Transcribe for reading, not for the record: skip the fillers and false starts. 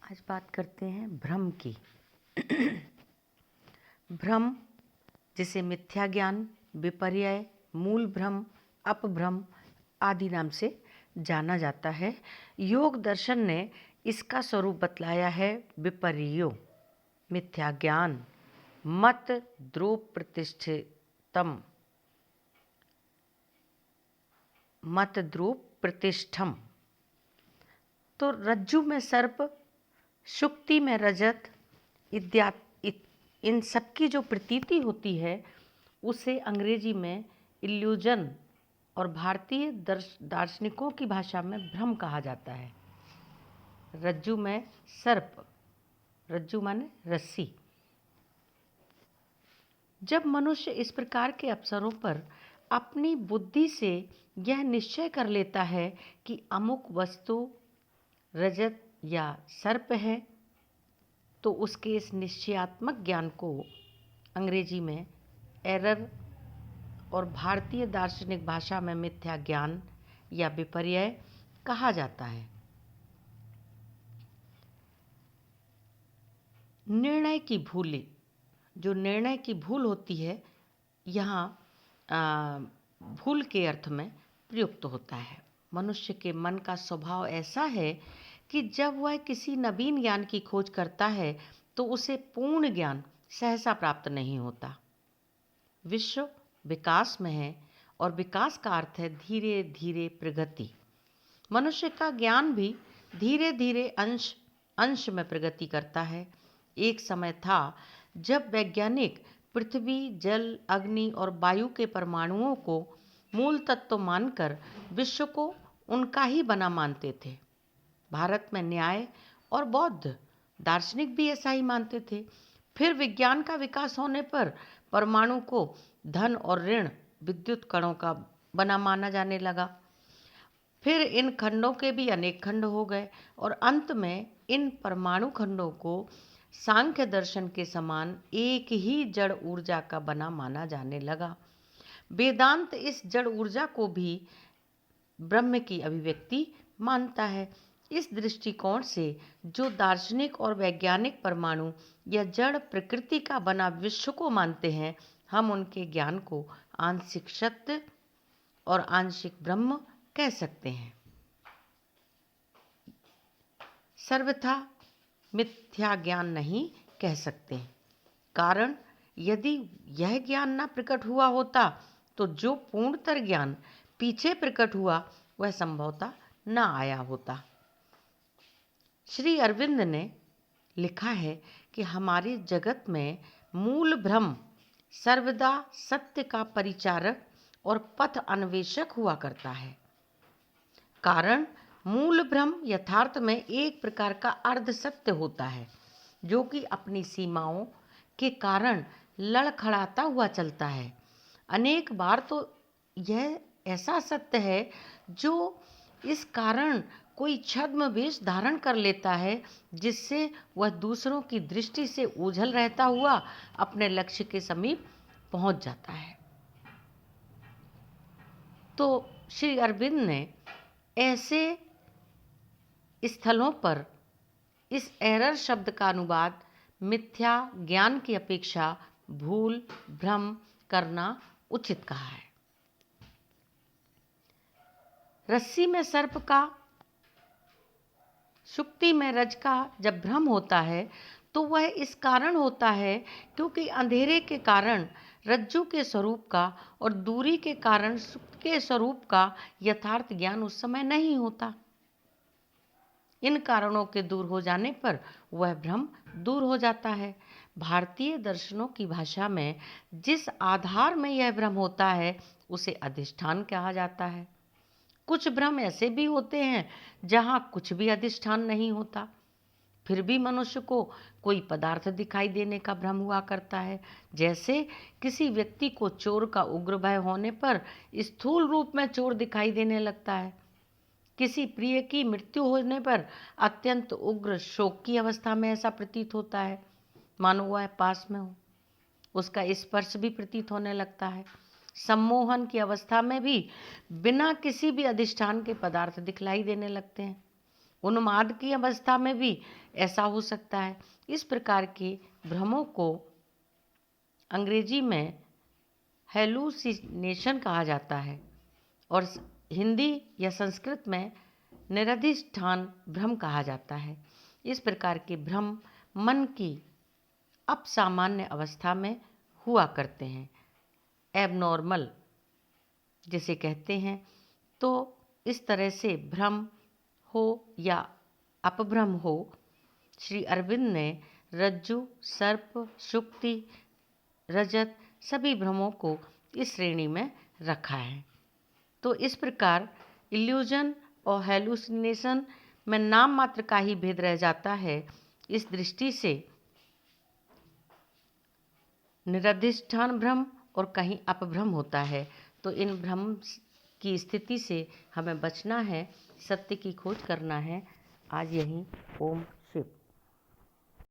आज बात करते हैं भ्रम की। भ्रम, जिसे मिथ्या ज्ञान, विपर्यय, मूल भ्रम, अपभ्रम आदि नाम से जाना जाता है। योग दर्शन ने इसका स्वरूप बतलाया है विपर्यो, मिथ्या ज्ञान, मत द्रोह प्रतिष्ठितम, मत द्रोह प्रतिष्ठम। तो रज्जु में सर्प, शुक्ति में रजत इत्यादि, इन सबकी जो प्रतीति होती है उसे अंग्रेजी में इल्यूजन और भारतीय दार्शनिकों की भाषा में भ्रम कहा जाता है। रज्जु में सर्प, रज्जु माने रस्सी। जब मनुष्य इस प्रकार के अवसरों पर अपनी बुद्धि से यह निश्चय कर लेता है कि अमुक वस्तु रजत या सर्प है, तो उसके इस निश्चयात्मक ज्ञान को अंग्रेजी में एरर और भारतीय दार्शनिक भाषा में मिथ्या ज्ञान या विपर्यय कहा जाता है। निर्णय की भूल, जो निर्णय की भूल होती है, यहाँ भूल के अर्थ में प्रयुक्त होता है। मनुष्य के मन का स्वभाव ऐसा है कि जब वह किसी नवीन ज्ञान की खोज करता है तो उसे पूर्ण ज्ञान सहसा प्राप्त नहीं होता। विश्व विकास में है और विकास का अर्थ है धीरे धीरे प्रगति। मनुष्य का ज्ञान भी धीरे धीरे अंश अंश में प्रगति करता है। एक समय था जब वैज्ञानिक पृथ्वी, जल, अग्नि और वायु के परमाणुओं को मूल तत्व मानकर विश्व को उनका ही बना मानते थे। भारत में न्याय और बौद्ध दार्शनिक भी ऐसा ही मानते थे। फिर विज्ञान का विकास होने पर परमाणु को धन और ऋण विद्युत कणों का बना माना जाने लगा। फिर इन खंडों के भी अनेक खंड हो गए और अंत में इन परमाणु खंडों को सांख्य दर्शन के समान एक ही जड़ ऊर्जा का बना माना जाने लगा। वेदांत इस जड़ ऊर्जा को भी ब्रह्म की अभिव्यक्ति मानता है। इस दृष्टिकोण से जो दार्शनिक और वैज्ञानिक परमाणु या जड़ प्रकृति का बना विश्व को मानते हैं, हम उनके ज्ञान को आंशिक सत्य और आंशिक ब्रह्म कह सकते हैं। सर्वथा मिथ्या ज्ञान नहीं कह सकते, कारण यदि यह ज्ञान न प्रकट हुआ होता तो जो पूर्णतर ज्ञान पीछे प्रकट हुआ वह संभवतः न आया होता। श्री अरविंद ने लिखा है कि हमारे जगत में मूल भ्रम सर्वदा सत्य का परिचारक और पथ अन्वेषक हुआ करता है। कारण मूल भ्रम यथार्थ में एक प्रकार का अर्ध सत्य होता है जो कि अपनी सीमाओं के कारण लड़खड़ाता हुआ चलता है। अनेक बार तो यह ऐसा सत्य है जो इस कारण कोई छद्म वेश धारण कर लेता है जिससे वह दूसरों की दृष्टि से ओझल रहता हुआ अपने लक्ष्य के समीप पहुंच जाता है। तो श्री अरविंद ने ऐसे स्थलों पर इस एरर शब्द का अनुवाद मिथ्या ज्ञान की अपेक्षा भूल, भ्रम करना उचित कहा है। रस्सी में सर्प का, शुक्ति में रज का जब भ्रम होता है तो वह इस कारण होता है क्योंकि अंधेरे के कारण रज्जु के स्वरूप का और दूरी के कारण शुक्ति के स्वरूप का यथार्थ ज्ञान उस समय नहीं होता। इन कारणों के दूर हो जाने पर वह भ्रम दूर हो जाता है। भारतीय दर्शनों की भाषा में जिस आधार में यह भ्रम होता है उसे अधिष्ठान कहा जाता है। कुछ भ्रम ऐसे भी होते हैं जहाँ कुछ भी अधिष्ठान नहीं होता, फिर भी मनुष्य को कोई पदार्थ दिखाई देने का भ्रम हुआ करता है। जैसे किसी व्यक्ति को चोर का उग्र भय होने पर स्थूल रूप में चोर दिखाई देने लगता है। किसी प्रिय की मृत्यु होने पर अत्यंत उग्र शोक की अवस्था में ऐसा प्रतीत होता है मानो वह पास में हो। उसका स्पर्श भी प्रतीत होने लगता है। सम्मोहन की अवस्था में भी बिना किसी भी अधिष्ठान के पदार्थ दिखलाई देने लगते हैं। उन्माद की अवस्था में भी ऐसा हो सकता है। इस प्रकार के भ्रमों को अंग्रेजी में हेलुसिनेशन कहा जाता है और हिंदी या संस्कृत में निरधिष्ठान भ्रम कहा जाता है। इस प्रकार के भ्रम मन की अपसामान्य अवस्था में हुआ करते हैं, एबनॉर्मल जिसे कहते हैं। तो इस तरह से भ्रम हो या अपभ्रम हो, श्री अरविंद ने रज्जु, सर्प, शुक्ति, रजत सभी भ्रमों को इस श्रेणी में रखा है। तो इस प्रकार इल्यूजन और हेलुसिनेशन में नाम मात्र का ही भेद रह जाता है। इस दृष्टि से निरधिष्ठान भ्रम और कहीं अपभ्रम होता है। तो इन भ्रम की स्थिति से हमें बचना है, सत्य की खोज करना है। आज यहीं ओम